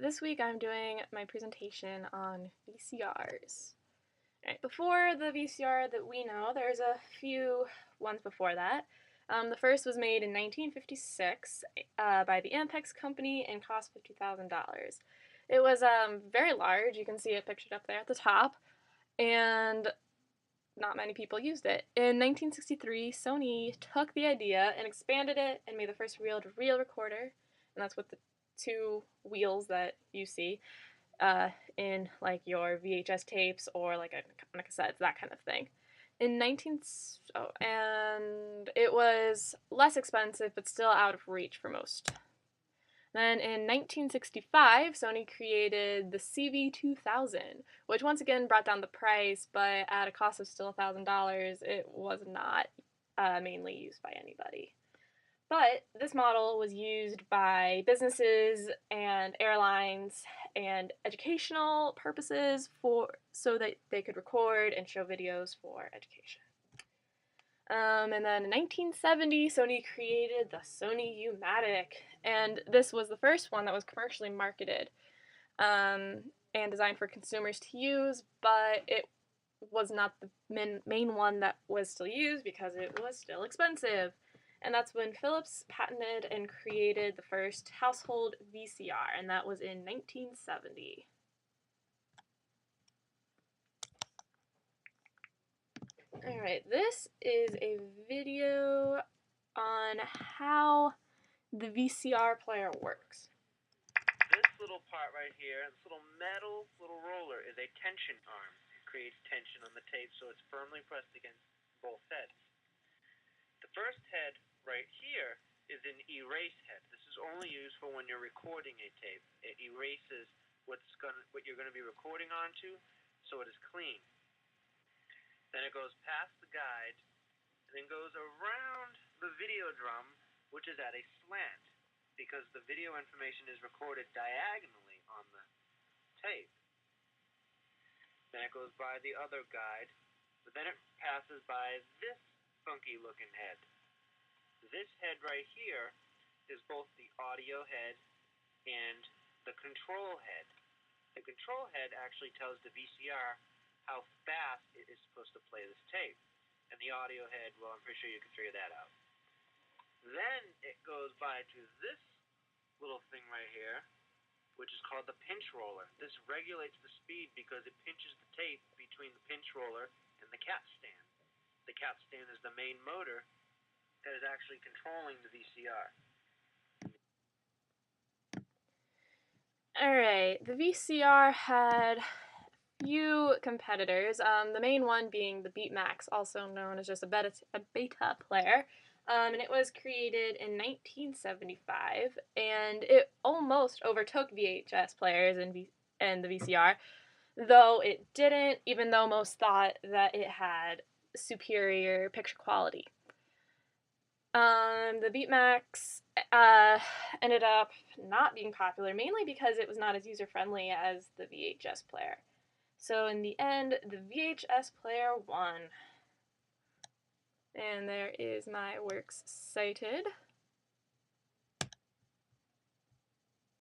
this week I'm doing my presentation on VCRs. Alright, before the VCR that we know, there's a few ones before that. The first was made in 1956 by the Ampex company and cost $50,000. It was very large, you can see it pictured up there at the top, and not many people used it. In 1963, Sony took the idea and expanded it and made the first reel-to-reel recorder, and that's with the two wheels that you see in like your VHS tapes or like on a cassette, that kind of thing. And it was less expensive but still out of reach for most. Then in 1965, Sony created the CV2000, which once again brought down the price, but at a cost of still $1,000, it was not mainly used by anybody. But this model was used by businesses and airlines and educational purposes so that they could record and show videos for education. And then in 1970, Sony created the Sony U-matic, and this was the first one that was commercially marketed and designed for consumers to use, but it was not the main one that was still used because it was still expensive. And that's when Philips patented and created the first household VCR, and that was in 1970. Alright, this is a video on how the VCR player works. This little part right here, this little metal roller, is a tension arm. It creates tension on the tape so it's firmly pressed against both heads. The first head right here is an erase head. This is only used for when you're recording a tape. It erases what you're going to be recording onto so it is clean. Then it goes past the guide and then goes around the video drum, which is at a slant because the video information is recorded diagonally on the tape. Then it goes by the other guide, but then it passes by this funky looking head. This head right here is both the audio head and the control head. The control head actually tells the VCR how fast it is supposed to play this tape. And the audio head, well, I'm pretty sure you can figure that out. Then it goes by to this little thing right here, which is called the pinch roller. This regulates the speed because it pinches the tape between the pinch roller and the capstan. The capstan is the main motor that is actually controlling the VCR. Alright, the VCR had few competitors, the main one being the Betamax, also known as just a beta player, and it was created in 1975, and it almost overtook VHS players and the VCR, though it didn't, even though most thought that it had superior picture quality. The Betamax ended up not being popular, mainly because it was not as user-friendly as the VHS player. So in the end, the VHS player won. And there is my works cited.